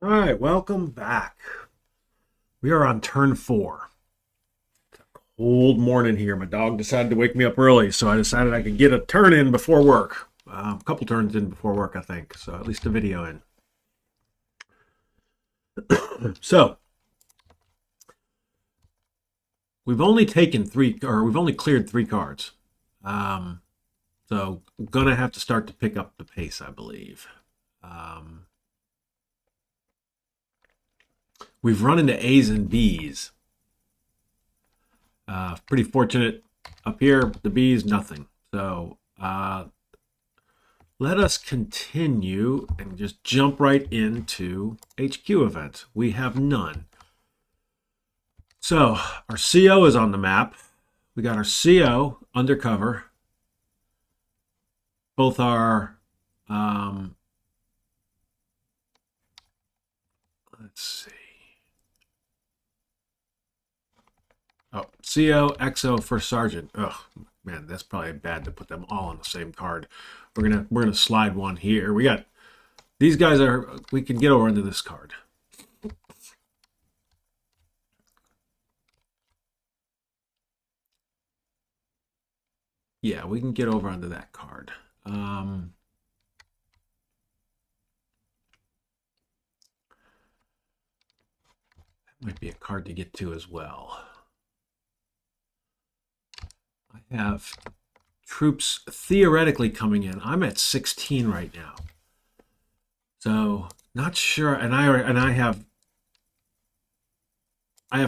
All right, welcome back. We are on turn 4. Cold morning here. My dog decided to wake me up early, so I decided I could get a turn in before work. A couple turns in before work, I think. So at least a video in. So we've only taken three, or we've only cleared 3 cards. So I'm gonna have to start to pick up the pace, I believe. We've run into A's and B's. Pretty fortunate up here. The B's, nothing. So let us continue and just jump right into HQ events. We have none. So our CO is on the map. We got our CO undercover. Both are, let's see. Oh, CO, XO, First Sergeant. Oh man, that's probably bad to put them all on the same card. We're gonna slide one here. We got these guys are. We can get over into this card. Yeah, we can get over onto that card. That might be a card to get to as well. I have troops theoretically coming in. I'm at 16 right now, so not sure. And I have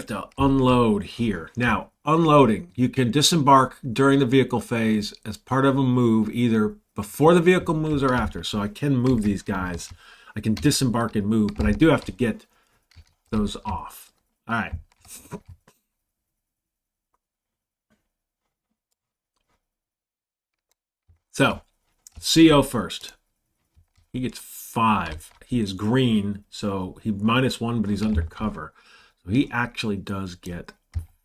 to unload here now. Unloading, you can disembark during the vehicle phase as part of a move, either before the vehicle moves or after. So I can move these guys. I can disembark and move, but I do have to get those off. All right. So, CO first. He gets 5. He is green, so he -1, but he's undercover. So he actually does get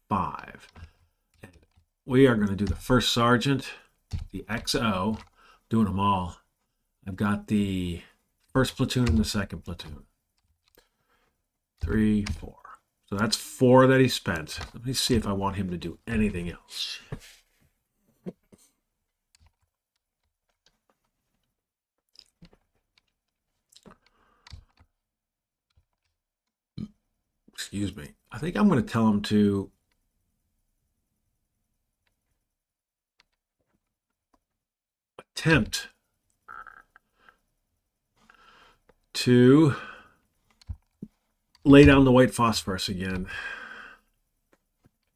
5. And we are going to do the First Sergeant, the XO, doing them all. I've got the first platoon and the second platoon. 3, 4. So that's 4 that he spent. Let me see if I want him to do anything else. Excuse me. I think I'm going to tell him to attempt to lay down the white phosphorus again.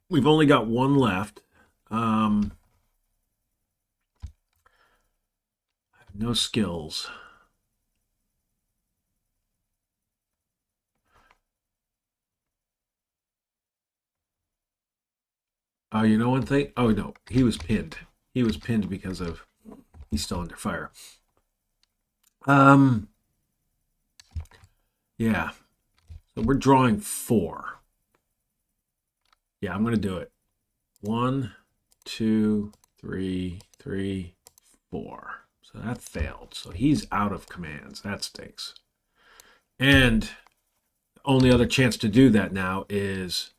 We've only got 1 left. I have no skills. Oh, you know one thing? Oh, no. He was pinned. He was pinned because of he's still under fire. Yeah. So we're drawing 4. Yeah, I'm going to do it. 1, 2, 3, 3, 4. So that failed. So he's out of commands. That stinks. And the only other chance to do that now is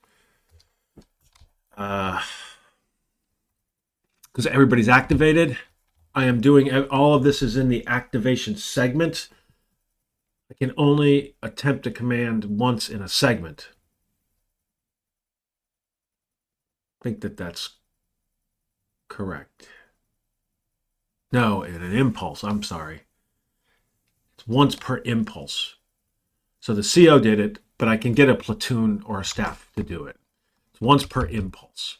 because everybody's activated. I am doing all of this is in the activation segment. I can only attempt a command once in a segment. I think that's correct. No, in an impulse. I'm sorry. It's once per impulse. So the CO did it, but I can get a platoon or a staff to do it. It's once per impulse.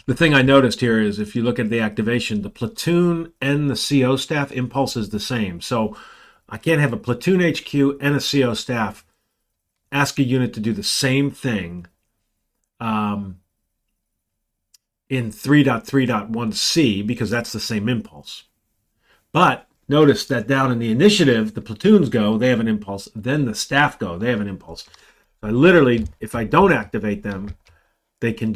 The thing I noticed here is if you look at the activation, the platoon and the CO staff impulse is the same. So I can't have a platoon HQ and a CO staff ask a unit to do the same thing in 3.3.1c because that's the same impulse. But notice that down in the initiative, the platoons go, they have an impulse. Then the staff go, they have an impulse. So I literally, if I don't activate them, they can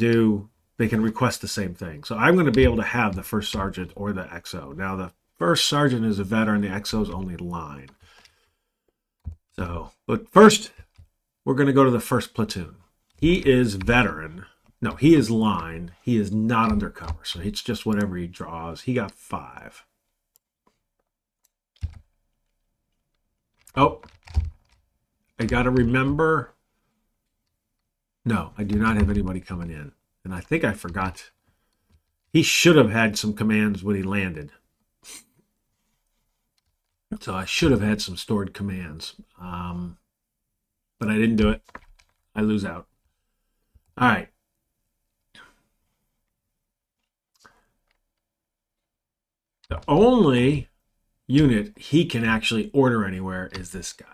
request the same thing. So I'm going to be able to have the First Sergeant or the XO. Now the First Sergeant is a veteran, the XO is only line. So, but first, we're going to go to the first platoon. He is veteran. No, he is line. He is not undercover. So it's just whatever he draws. He got 5. Oh, I got to remember. No, I do not have anybody coming in. And I think I forgot. He should have had some commands when he landed. So I should have had some stored commands. But I didn't do it. I lose out. All right. The only unit he can actually order anywhere is this guy.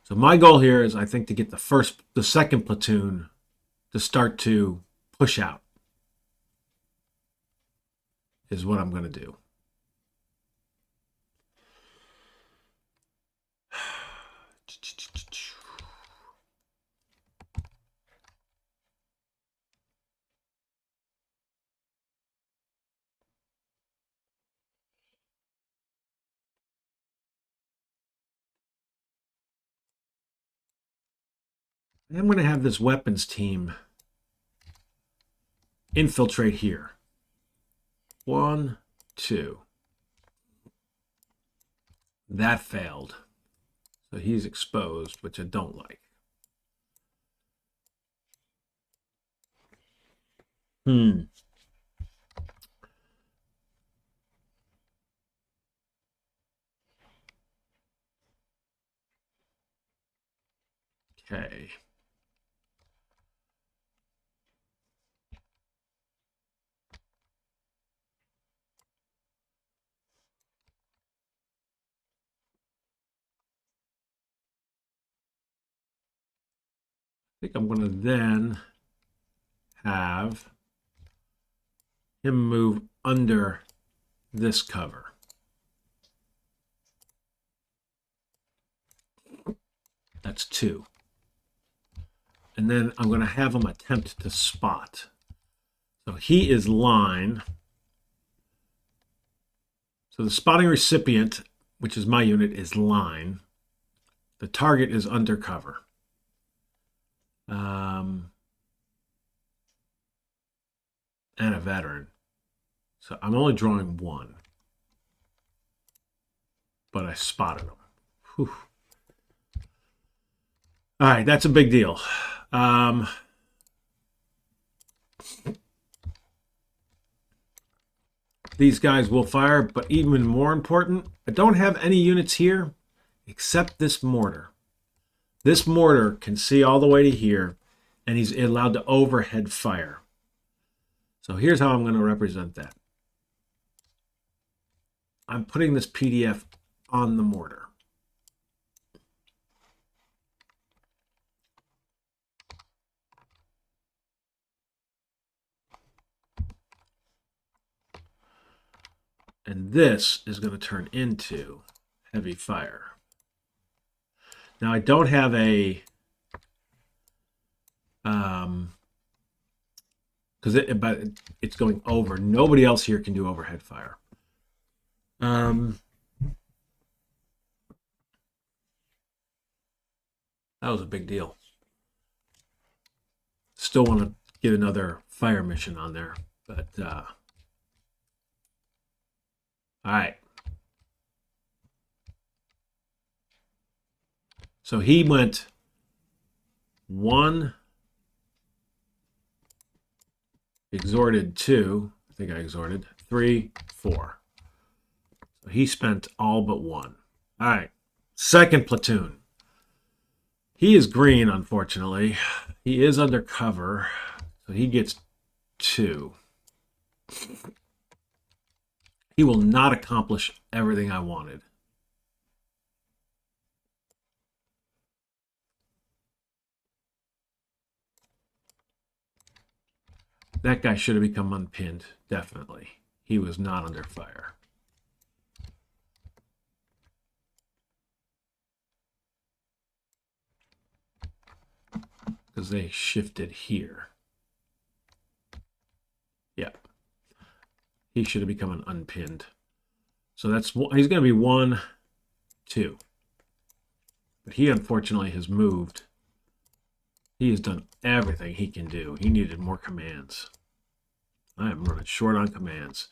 So my goal here is, I think, to get the second platoon to start to push out is what I'm going to do. I'm going to have this weapons team infiltrate here. 1, 2. That failed. So he's exposed, which I don't like. Okay. I think I'm going to then have him move under this cover. That's 2. And then I'm going to have him attempt to spot. So he is line. So the spotting recipient, which is my unit, is line. The target is undercover. And a veteran. So I'm only drawing 1. But I spotted him. Whew. All right, that's a big deal. These guys will fire, but even more important, I don't have any units here except this mortar. This mortar can see all the way to here, and he's allowed to overhead fire. So here's how I'm going to represent that. I'm putting this PDF on the mortar. And this is going to turn into heavy fire. Now I don't have a because it's going over. Nobody else here can do overhead fire. That was a big deal. Still want to get another fire mission on there, but all right. So he went 1, exhorted 2, I think I exhorted 3, 4. So he spent all but 1. All right, second platoon. He is green, unfortunately. He is undercover, so he gets 2. He will not accomplish everything I wanted. That guy should have become unpinned, definitely. He was not under fire. Because they shifted here. Yeah. He should have become an unpinned. So that's he's going to be 1, 2. But he unfortunately has moved. He has done everything he can do. He needed more commands. I am running short on commands.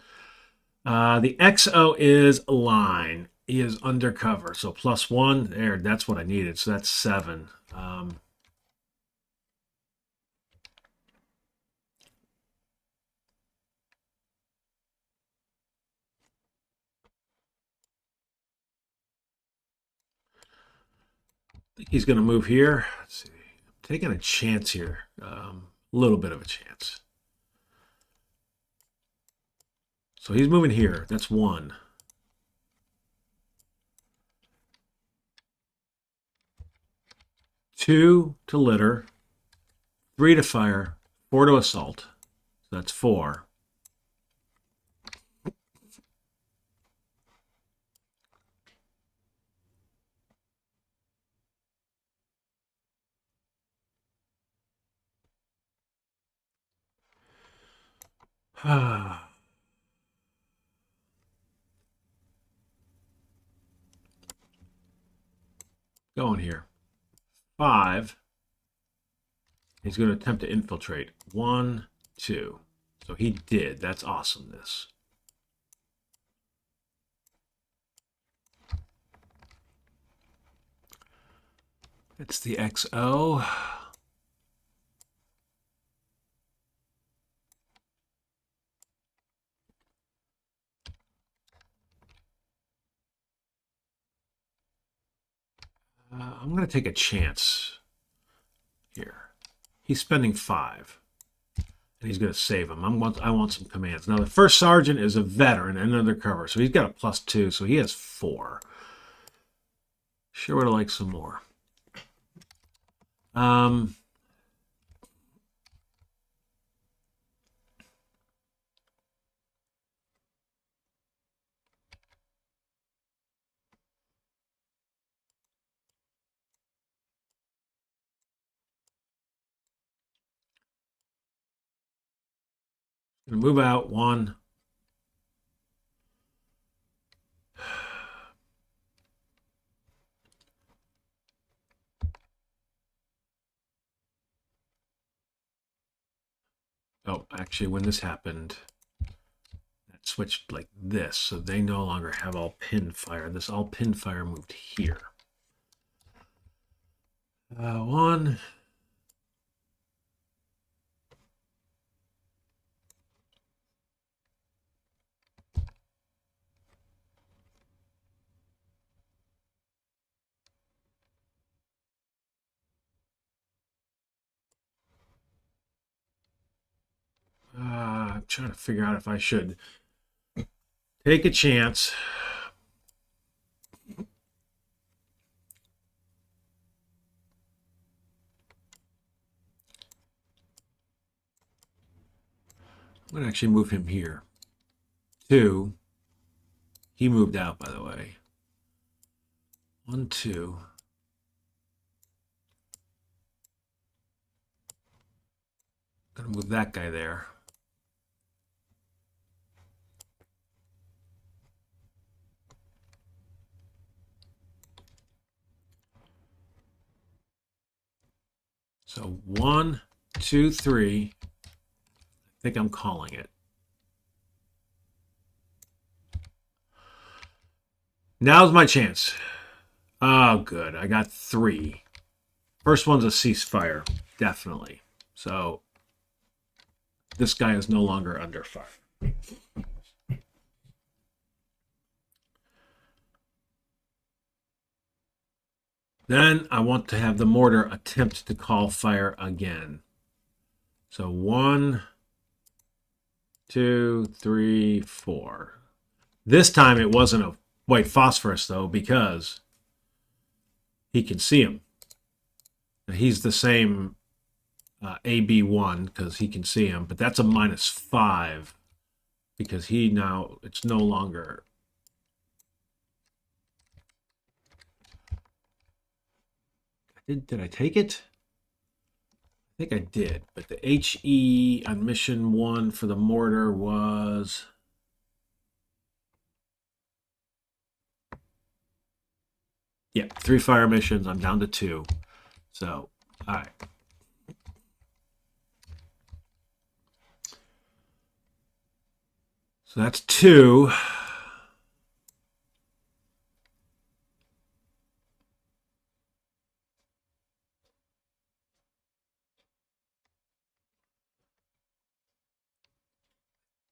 The XO is line. He is undercover. So +1 there. That's what I needed. So that's 7. I think he's going to move here. Let's see. I'm taking a chance here. A little bit of a chance. So he's moving here. That's 1. Two to litter, 3 to fire, 4 to assault. So that's 4. Going here. 5. He's going to attempt to infiltrate. 1, 2. So he did. That's awesomeness. It's the XO. I'm going to take a chance here. He's spending 5. And he's going to save him. I want some commands. Now, the first sergeant is a veteran and undercover. So he's got a +2. So he has 4. Sure would have liked some more. Gonna move out 1. Oh, actually, when this happened, that switched like this, so they no longer have all pin fire. This all pin fire moved here. 1. I'm trying to figure out if I should take a chance. I'm going to actually move him here. 2. He moved out, by the way. 1, 2. Going to move that guy there. So 1, 2, 3. I think I'm calling it. Now's my chance. Oh, good. I got 3. First one's a ceasefire, definitely. So this guy is no longer under fire. Then I want to have the mortar attempt to call fire again. So 1, 2, 3, 4. This time it wasn't a white phosphorus, though, because he can see him. He's the same AB1 because he can see him, but that's a -5 because it's no longer. Did I take it? I think I did, but the HE on mission 1 for the mortar was Yeah, 3 fire missions. I'm down to 2. So, all right. So that's 2.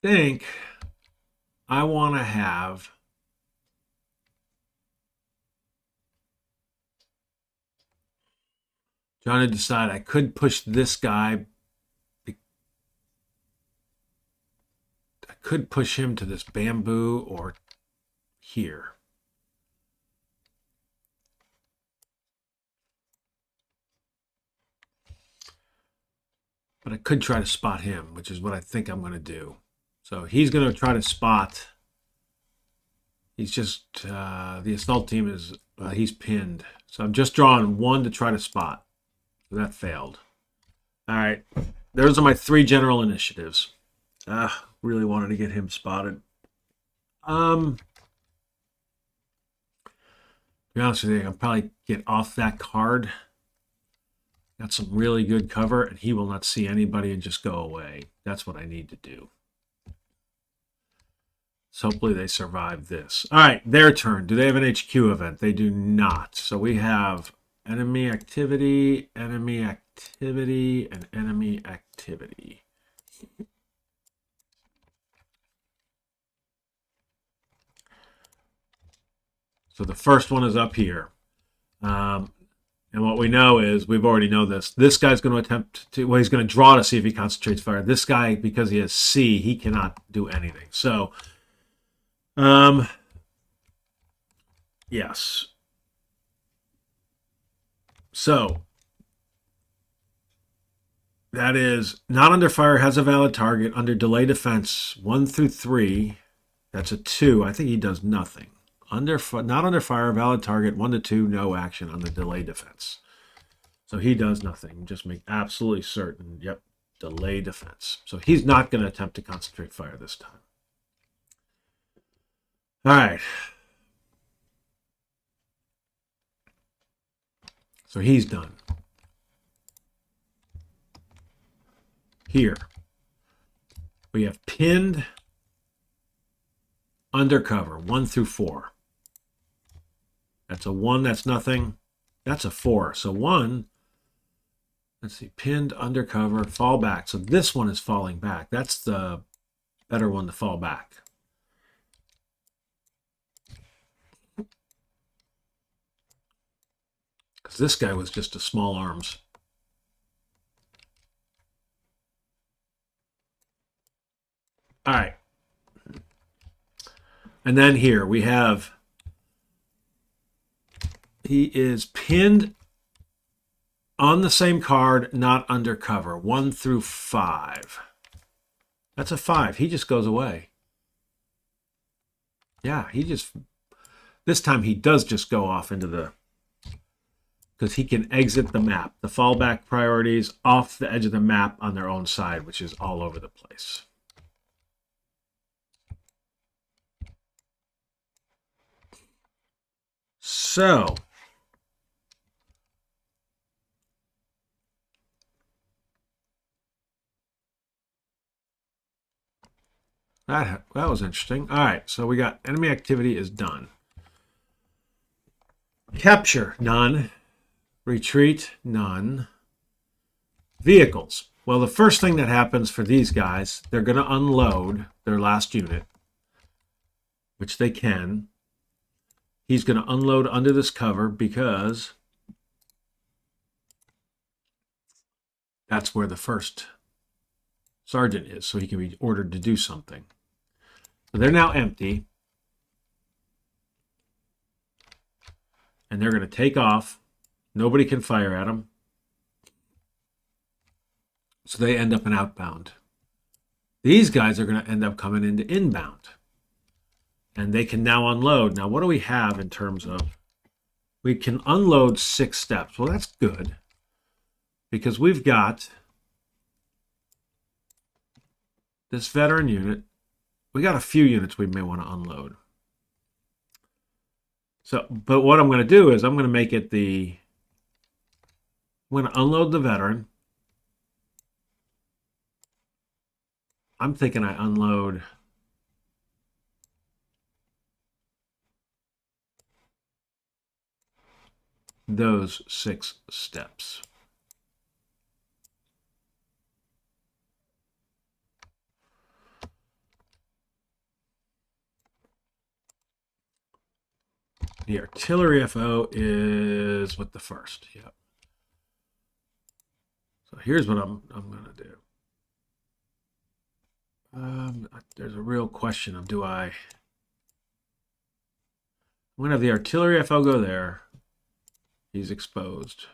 I think I want to have trying to decide. I could push this guy. I could push him to this bamboo or here. But I could try to spot him, which is what I think I'm going to do. So he's going to try to spot. He's just, the assault team is, he's pinned. So I'm just drawing 1 to try to spot. So that failed. All right. Those are my 3 general initiatives. Really wanted to get him spotted. To be honest with you, I'll probably get off that card. Got some really good cover, and he will not see anybody and just go away. That's what I need to do. So hopefully they survive this. All right, their turn. Do they have an HQ event? They do not. So we have enemy activity, and enemy activity. So the first one is up here. And what we know is, we've already know this. This guy's going to attempt to, well, he's going to draw to see if he concentrates fire. This guy, because he has C, he cannot do anything. So, yes. So, that is not under fire, has a valid target. Under delay defense, 1 through 3, that's a 2. I think he does nothing. Not under fire, valid target, 1 to 2, no action on the delay defense. So he does nothing. Just make absolutely certain. Yep, delay defense. So he's not going to attempt to concentrate fire this time. All right. So he's done. Here, we have pinned, undercover, 1 through 4. That's a 1, that's nothing. That's a 4. So 1, let's see, pinned, undercover, fall back. So this one is falling back. That's the better one to fall back. Because this guy was just a small arms. All right. And then here we have, he is pinned on the same card, not undercover, 1 through 5. That's a 5. He just goes away. Yeah, he just, this time he does just go off into the, because he can exit the map. The fallback priorities off the edge of the map on their own side, which is all over the place. So, that was interesting. All right, so we got enemy activity is done. Capture, none. Retreat, none. Vehicles. Well, the first thing that happens for these guys, they're going to unload their last unit, which they can. He's going to unload under this cover because that's where the first sergeant is, so he can be ordered to do something. So they're now empty. And they're going to take off. Nobody can fire at them. So they end up in outbound. These guys are going to end up coming into inbound. And they can now unload. Now, what do we have in terms of, we can unload 6 steps. Well, that's good. Because we've got this veteran unit. We got a few units we may want to unload. So, but what I'm going to do is I'm going to make it I'm going to unload the veteran. I'm thinking I unload those 6 steps. The artillery FO is with the first. Yep. So here's what I'm going to do. There's a real question of I'm going to have the artillery FO go there. He's exposed.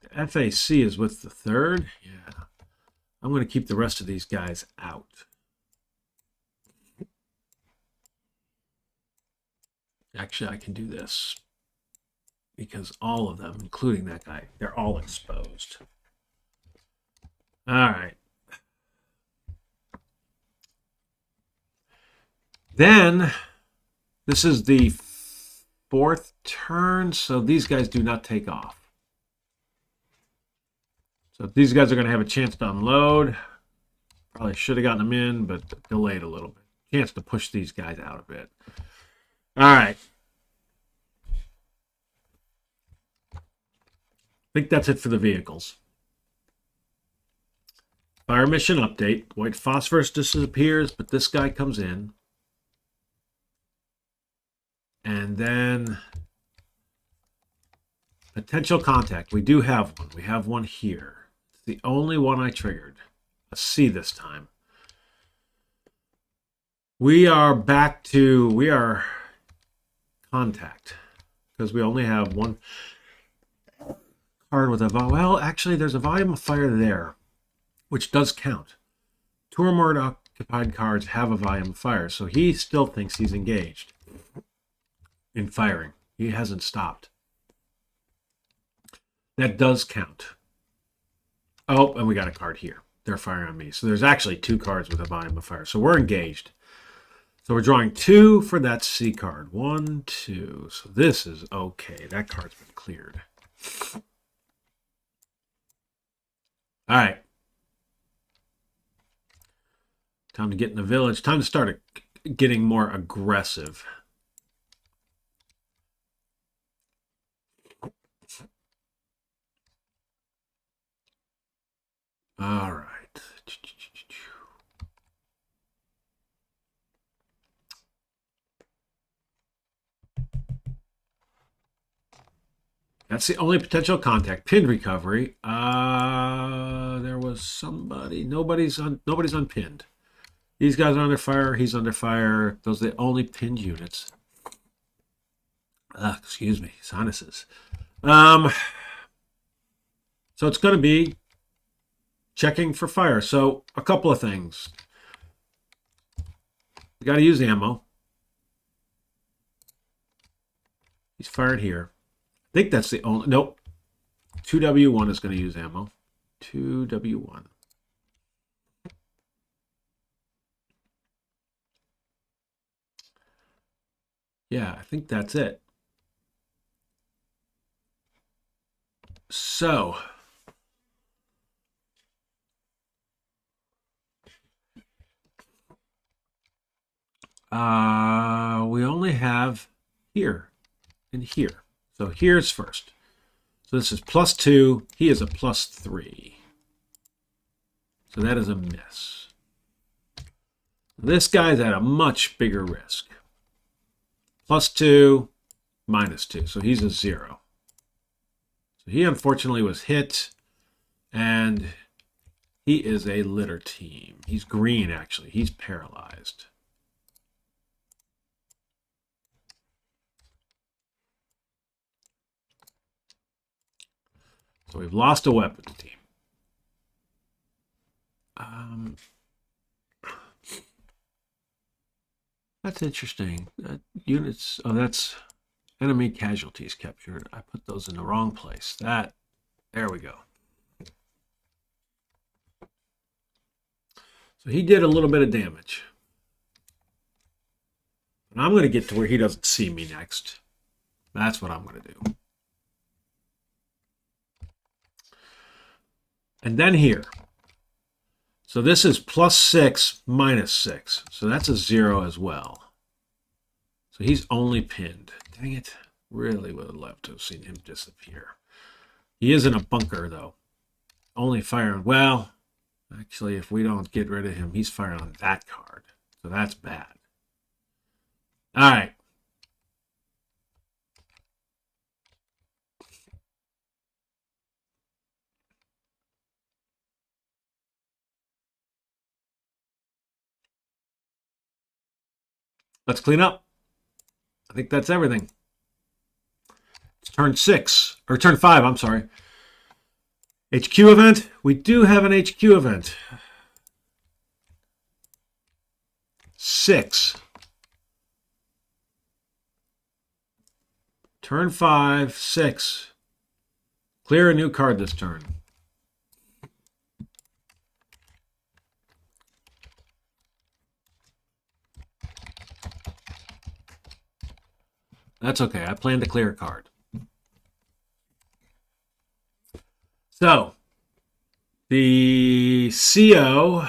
The FAC is with the third. Yeah. I'm going to keep the rest of these guys out. Actually, I can do this because all of them, including that guy, they're all exposed. All right. Then, this is the 4th turn, so these guys do not take off. So these guys are going to have a chance to unload. Probably should have gotten them in, but delayed a little bit. Chance to push these guys out a bit. All right. I think that's it for the vehicles. Fire mission update. White phosphorus disappears, but this guy comes in. And then potential contact. We do have one. We have one here. It's the only one I triggered. A C this time. We are contact because we only have one card with a well, actually there's a volume of fire there, which does count. 2 or more occupied cards have a volume of fire, so he still thinks he's engaged in firing. He hasn't stopped. That does count. Oh, and we got a card here. They're firing on me. So there's actually 2 cards with a volume of fire. So we're engaged. So we're drawing 2 for that C card. 1, 2. So this is okay. That card's been cleared. All right. Time to get in the village. Time to start getting more aggressive. All right. That's the only potential contact. Pinned recovery. There was somebody. Nobody's unpinned. These guys are under fire. He's under fire. Those are the only pinned units. Excuse me. Sinuses. So it's going to be checking for fire. So a couple of things. We got to use ammo. He's fired here. I think that's the only... Nope. 2W1 is going to use ammo. 2W1. Yeah, I think that's it. So... we only have here and here. So here's first. So this is +2. He is a +3. So that is a miss. This guy's at a much bigger risk. +2, -2. So he's a 0. So he unfortunately was hit, and he is a litter team. He's green, actually. He's paralyzed. So we've lost a weapons team. That's interesting. Units. Oh, that's enemy casualties captured. I put those in the wrong place. There we go. So he did a little bit of damage. And I'm going to get to where he doesn't see me next. That's what I'm going to do. And then here. So this is +6 -6. So that's a 0 as well. So he's only pinned. Dang it. Really would have loved to have seen him disappear. He is in a bunker, though. Only firing. Well, actually, if we don't get rid of him, he's firing on that card. So that's bad. All right. Let's clean up. I think that's everything. It's turn 6, or turn 5, I'm sorry. HQ event. We do have an HQ event. 6. Turn 5, 6. Clear a new card this turn. That's okay. I plan to clear a card. So, the CO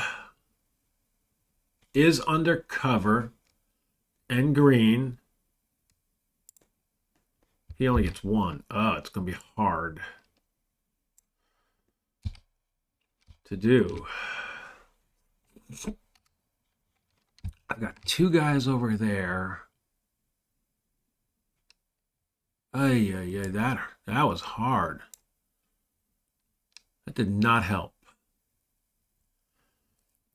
is undercover and green. He only gets 1. Oh, it's going to be hard to do. I've got 2 guys over there. Yeah, that was hard. That did not help. I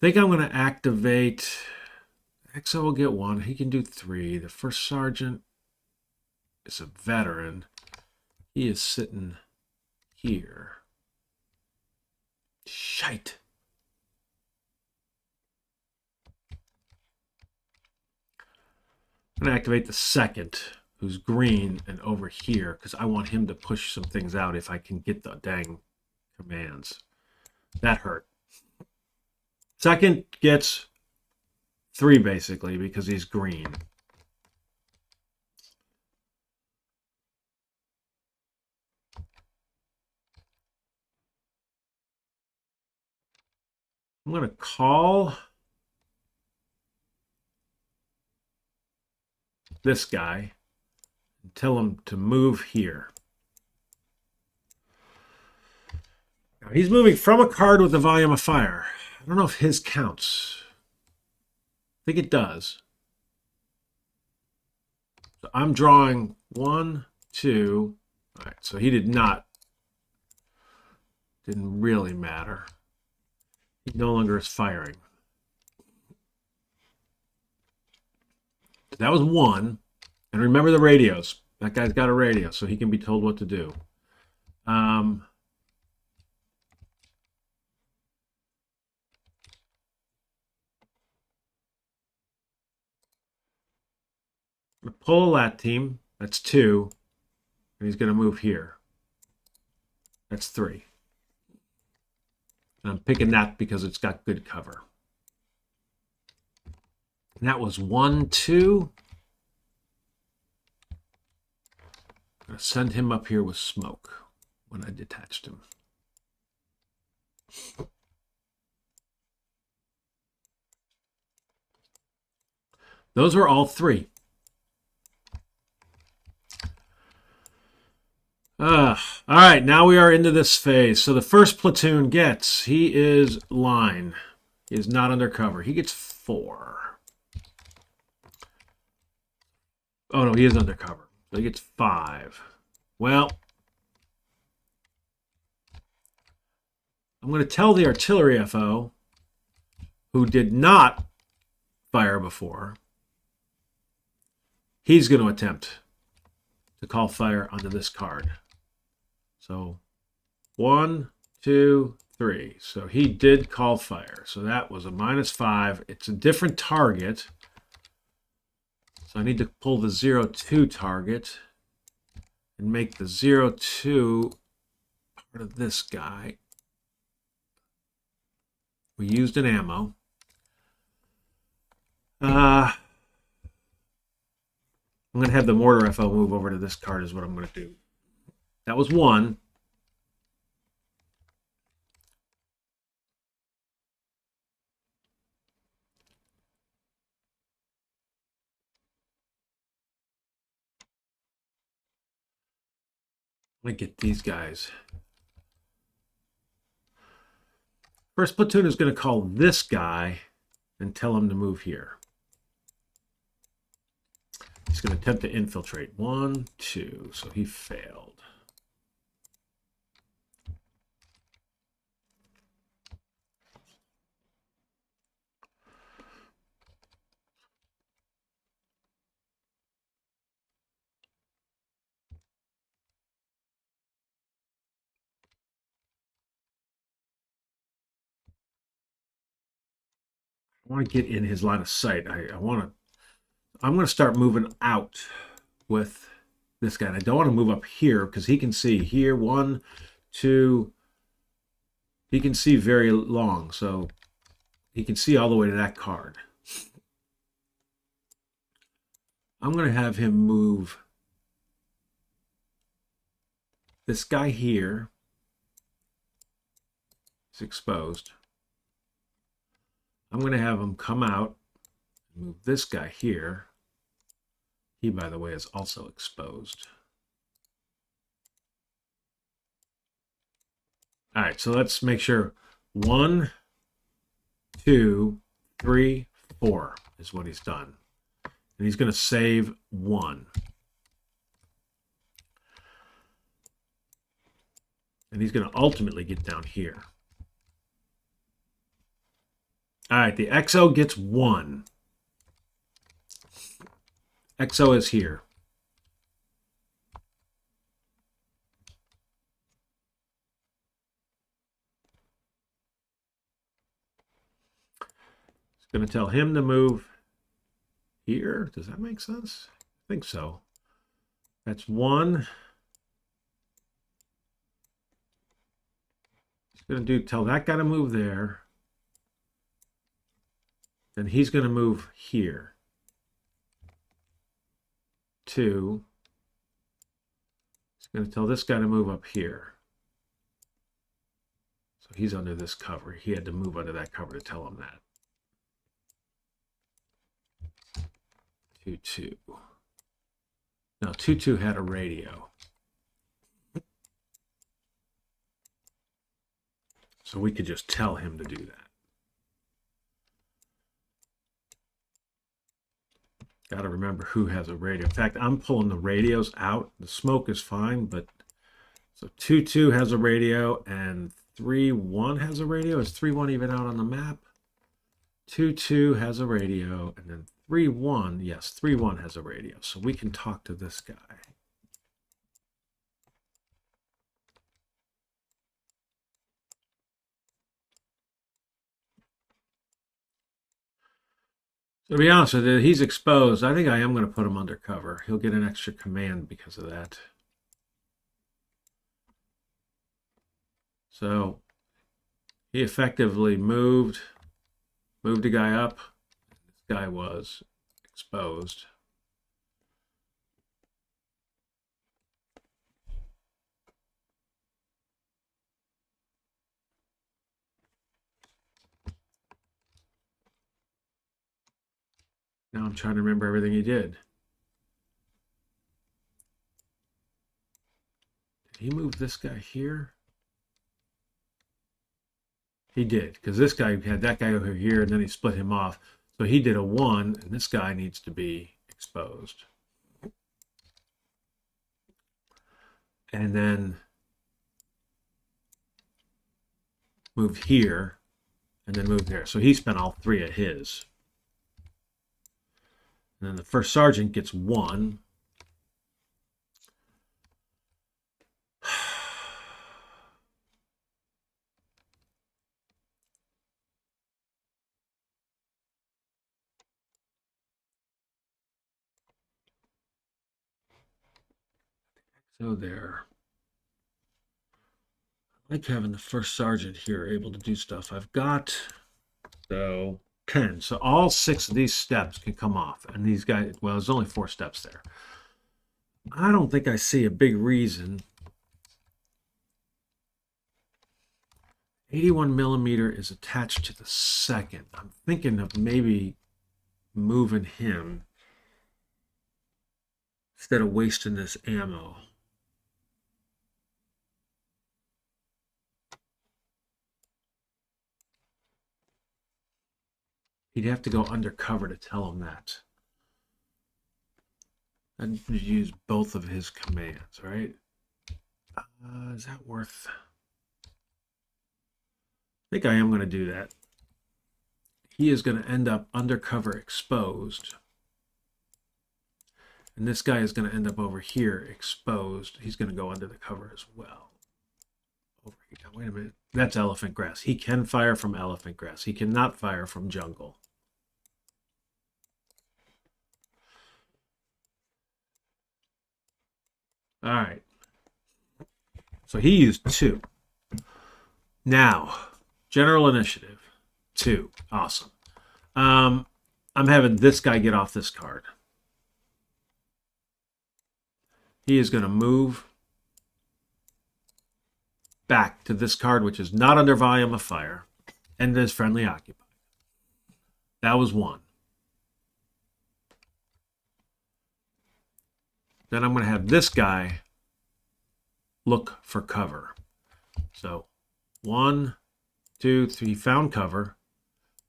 think I'm going to activate. XO will get 1. He can do 3. The first sergeant is a veteran. He is sitting here. Shite. I'm going to activate the second, who's green and over here, because I want him to push some things out if I can get the dang commands. That hurt. Second gets 3 basically because he's green. I'm going to call this guy and tell him to move here. Now, he's moving from a card with the volume of fire. I don't know if his counts. I think it does. So I'm drawing 1, 2. All right, so he did not. Didn't really matter. He no longer is firing. That was 1. And remember the radios. That guy's got a radio, so he can be told what to do. Pull that team. That's 2. And he's going to move here. That's 3. And I'm picking that because it's got good cover. And that was 1, 2. I'm going to send him up here with smoke when I detached him. Those were all 3. All right, now we are into this phase. So the first platoon gets, he is line. He is not undercover. He gets 4. Oh, no, he is undercover. So he gets 5. Well, I'm going to tell the artillery FO, who did not fire before, he's going to attempt to call fire onto this card. So 1, 2, 3. So he did call fire. So that was a -5. It's a different target. So I need to pull the 0-2 target and make the 0-2 part of this guy. We used an ammo. I'm going to have the mortar FO move over to this card is what I'm going to do. That was one. Let me get these guys. First platoon is going to call this guy and tell him to move here. He's going to attempt to infiltrate. 1, 2. So he failed. I want to get in his line of sight. I'm going to start moving out with this guy. And I don't want to move up here because he can see here. 1, 2. He can see very long. So he can see all the way to that card. I'm going to have him move this guy here. He's exposed. I'm going to have him come out and move this guy here. He, by the way, is also exposed. All right, so let's make sure 1, 2, 3, 4 is what he's done. And he's going to save 1. And he's going to ultimately get down here. All right, the XO gets 1. XO is here. It's going to tell him to move here. Does that make sense? I think so. That's 1. It's going to tell that guy to move there. Then he's going to move here. 2. It's going to tell this guy to move up here. So he's under this cover. He had to move under that cover to tell him that. 2-2. Now 2-2 had a radio. So we could just tell him to do that. Got to remember who has a radio. In fact, I'm pulling the radios out. The smoke is fine, but so 2-2 has a radio and 3-1 has a radio. Is 3-1 even out on the map? 2-2 has a radio, and then 3-1, yes, 3-1 has a radio. So we can talk to this guy. To be honest with you, he's exposed. I think I am going to put him under cover. He'll get an extra command because of that. So he effectively moved a guy up. This guy was exposed. Now I'm trying to remember everything he did. Did he move this guy here? He did, because this guy had that guy over here, and then he split him off. So he did a 1, and this guy needs to be exposed. And then move here, and then move there. So he spent all 3 of his. And then the first sergeant gets 1. So there. I like having the first sergeant here able to do stuff. I've got, so 10. So all 6 of these steps can come off. And these guys, well, there's only 4 steps there. I don't think I see a big reason. 81 millimeter is attached to the second. I'm thinking of maybe moving him instead of wasting this ammo. He'd have to go undercover to tell him that. I'd use both of his commands, right? Is that worth... I think I am going to do that. He is going to end up undercover exposed. And this guy is going to end up over here exposed. He's going to go under the cover as well. Over here. Wait a minute. That's elephant grass. He can fire from elephant grass. He cannot fire from jungle. All right. So he used 2. Now, general initiative. 2. Awesome. I'm having this guy get off this card. He is going to move back to this card, which is not under volume of fire, and is friendly occupied. That was 1. Then I'm going to have this guy look for cover. So 1, 2, 3, found cover.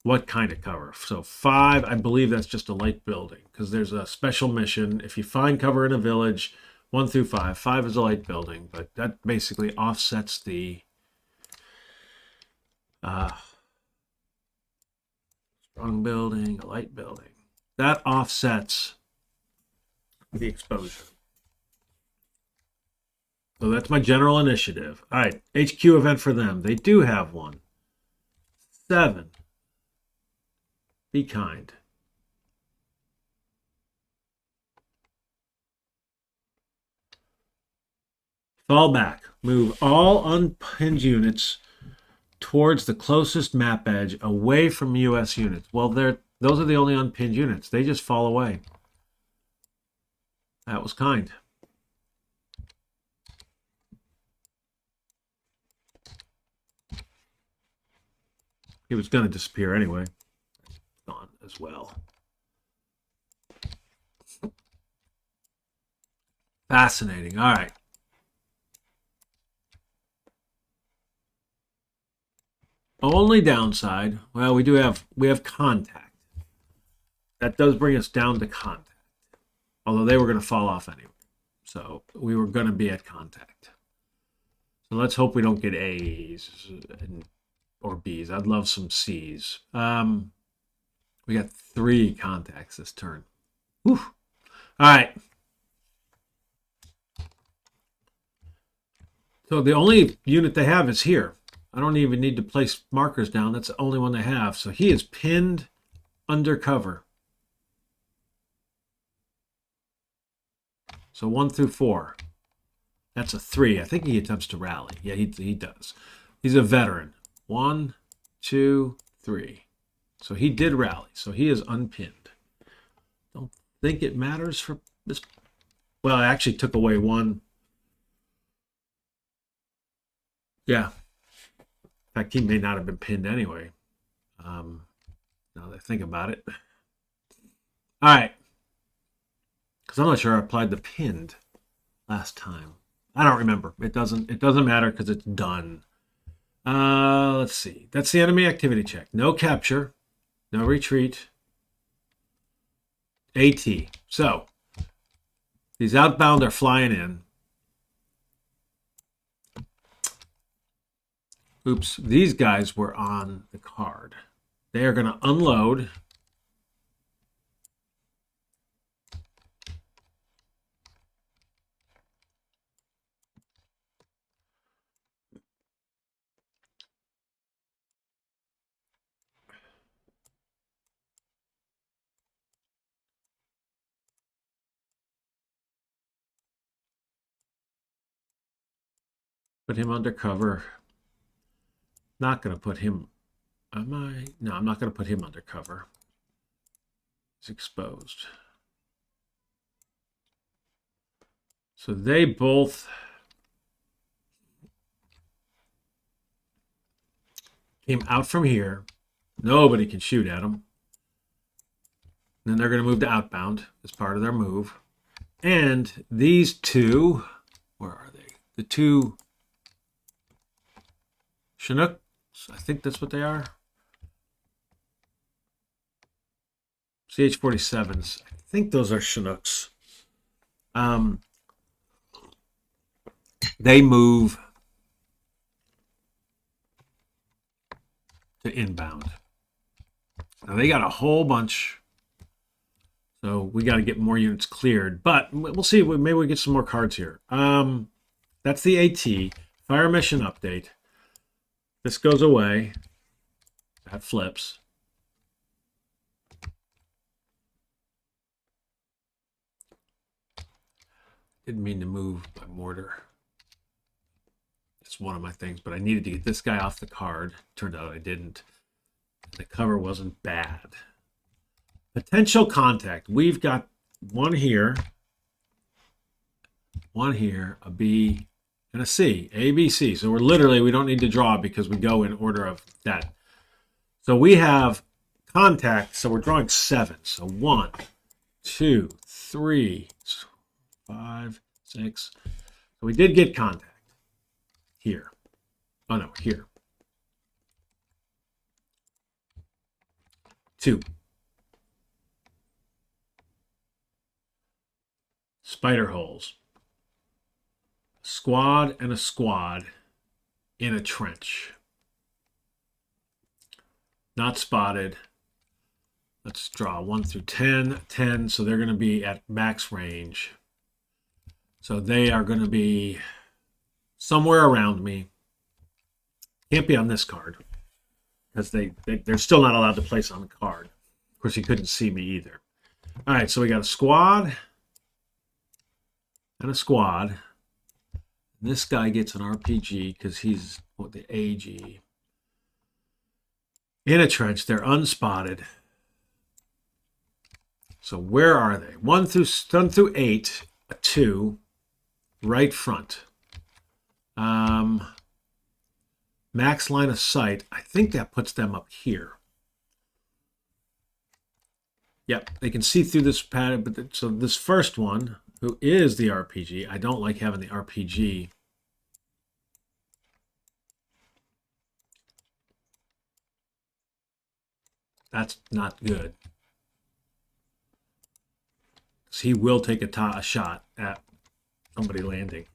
What kind of cover? So 5, I believe that's just a light building because there's a special mission. If you find cover in a village, 1 through 5. 5 is a light building, but that basically offsets the strong building, a light building. That offsets the exposure. So that's my general initiative. All right, HQ event for them. They do have one. 7. Be kind. Fall back. Move all unpinned units towards the closest map edge away from US units. Well, those are the only unpinned units. They just fall away. That was kind. He was going to disappear anyway. Gone as well. Fascinating. All right. Only downside, well, we have contact. That does bring us down to contact. Although they were going to fall off anyway. So we were going to be at contact. So let's hope we don't get A's or B's. I'd love some C's. We got 3 contacts this turn. Whew. All right. So the only unit they have is here. I don't even need to place markers down. That's the only one they have. So he is pinned under cover. So 1 through 4. That's a 3. I think he attempts to rally. Yeah, he does. He's a veteran. 1, 2, 3. So he did rally. So he is unpinned. Don't think it matters for this. Well, I actually took away 1. Yeah. In fact, he may not have been pinned anyway. Now that I think about it. All right. Because I'm not sure I applied the pinned last time. I don't remember. It doesn't matter because it's done. Let's see. That's the enemy activity check. No capture. No retreat. AT. So, these outbound are flying in. Oops, these guys were on the card. They are going to unload. Put him under cover. Not going to put him. Am I? No, I'm not going to put him under cover. He's exposed. So they both came out from here. Nobody can shoot at them. Then they're going to move to outbound as part of their move. And these two, where are they? The two Chinooks, I think that's what they are. CH-47s. I think those are Chinooks. They move to inbound. Now they got a whole bunch, so we got to get more units cleared. But we'll see. Maybe we get some more cards here. That's the AT. Fire mission update. This goes away. That flips. Didn't mean to move my mortar. It's one of my things, but I needed to get this guy off the card. Turned out I didn't. The cover wasn't bad. Potential contact. We've got one here, a B, and a C. A, B, C. So we don't need to draw because we go in order of that. So we have contact. So we're drawing 7. So 1, 2, 3, 5, 6. So we did get contact. Here. Oh no, here. 2. Spider holes. Squad and a squad in a trench. Not spotted. Let's draw 1 through 10. 10, so they're going to be at max range. So they are going to be somewhere around me. Can't be on this card because they're still not allowed to place on the card. Of course, he couldn't see me either. All right, so we got a squad and a squad. This guy gets an RPG because he's the AG. In a trench, they're unspotted. So where are they? 1 through 8, a 2, right front. Max line of sight. I think that puts them up here. Yep, they can see through this pattern. But so this first one, who is the RPG, I don't like having the RPG. That's not good. So he will take a shot at somebody landing.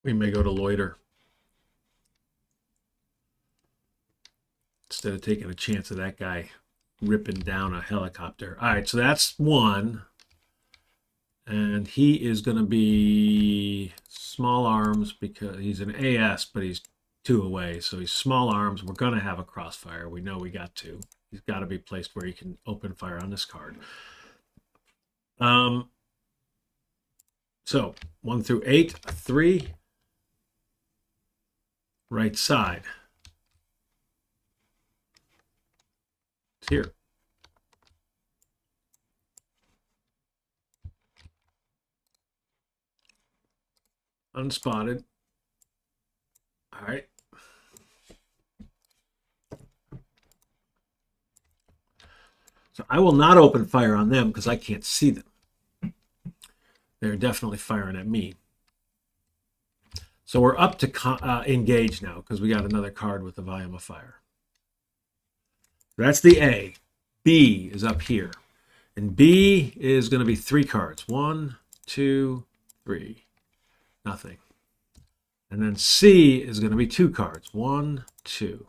We may go to loiter instead of taking a chance of that guy ripping down a helicopter. All right, so that's 1. And he is going to be small arms because he's an AS, but he's 2 away. So he's small arms. We're going to have a crossfire. We know we got to. He's got to be placed where he can open fire on this card. So 1 through 8, a 3. Right side. It's here. Unspotted. All right. So I will not open fire on them because I can't see them. They're definitely firing at me. So we're up to engage now because we got another card with the volume of fire. That's the A. B is up here. And B is going to be 3 cards. 1, 2, 3. Nothing. And then C is going to be 2 cards. 1, 2.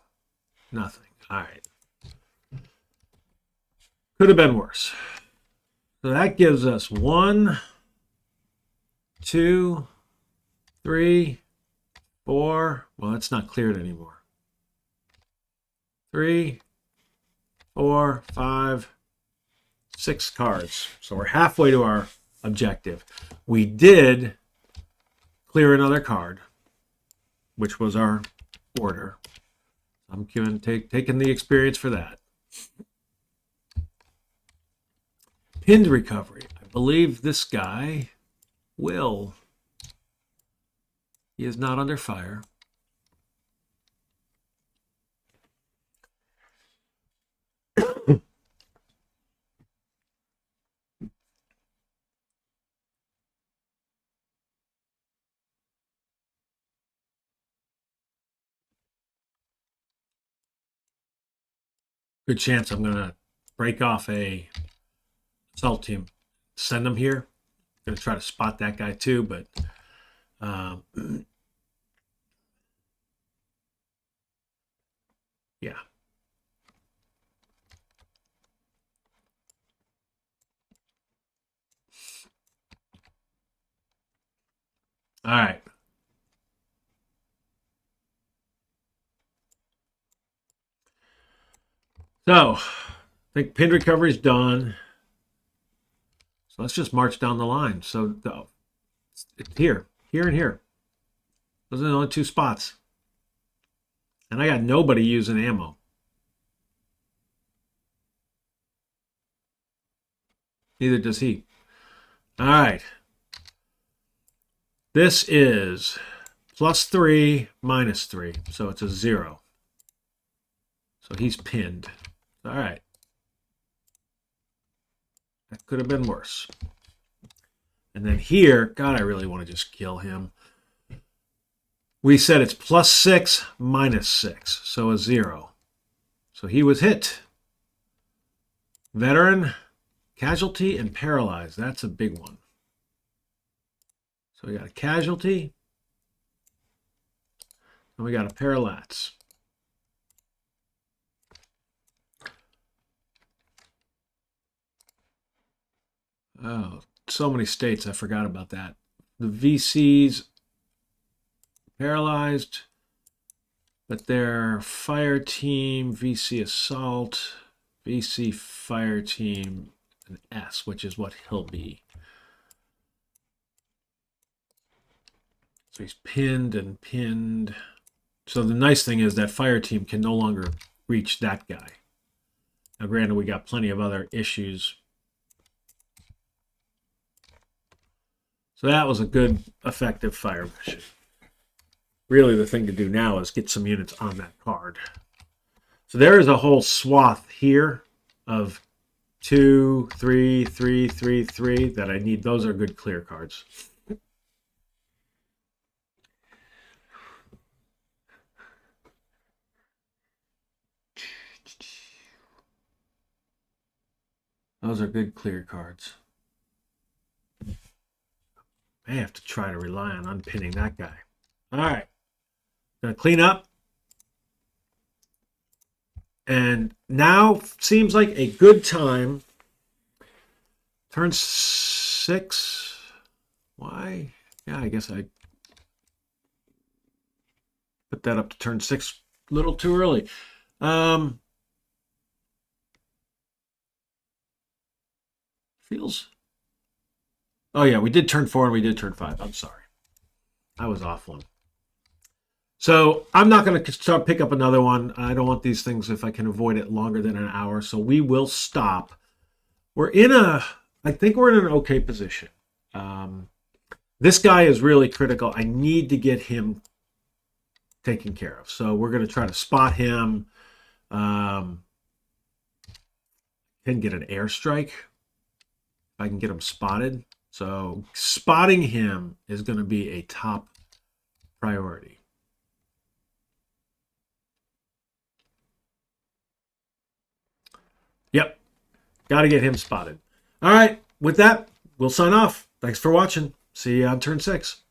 Nothing. All right. Could have been worse. So that gives us 1, 2, 3, 4. Well, it's not cleared anymore. 3, 4, 5, 6 cards. So we're halfway to our objective. We did clear another card, which was our order. I'm taking the experience for that. Pinned recovery. I believe this guy will. He is not under fire. Good chance I'm going to break off a assault team, send them here. Going to try to spot that guy too, but yeah. All right. So, I think pin recovery is done. So let's just march down the line. So it's here, and here. Those are the only two spots. And I got nobody using ammo. Neither does he. All right. This is +3, -3. So it's a 0. So he's pinned. All right. That could have been worse. And then here, God, I really want to just kill him. We said it's +6, -6. So a 0. So he was hit. Veteran, casualty, and paralyzed. That's a big one. So we got a casualty. And we got a paralyzed. Oh, so many states. I forgot about that. The VC's paralyzed, but their fire team, VC assault, VC fire team, an S, which is what he'll be. So he's pinned and pinned. So the nice thing is that fire team can no longer reach that guy. Now, granted, we got plenty of other issues. So that was a good, effective fire mission. Really, the thing to do now is get some units on that card. So there is a whole swath here of 2, 3, 3, 3, 3 that I need. Those are good clear cards. Those are good clear cards. I have to try to rely on unpinning that guy. All right. Gonna clean up. And now seems like a good time. Turn 6. Why? Yeah, I guess I put that up to turn 6 a little too early. Feels. Oh yeah, we did turn 4 and we did turn 5. I'm sorry. I was off one. So I'm not going to start pick up another one. I don't want these things if I can avoid it longer than an hour. So we will stop. I think we're in an okay position. This guy is really critical. I need to get him taken care of. So we're going to try to spot him. Can get an airstrike if I can get him spotted. So spotting him is going to be a top priority. Yep. Got to get him spotted. All right. With that, we'll sign off. Thanks for watching. See you on turn 6.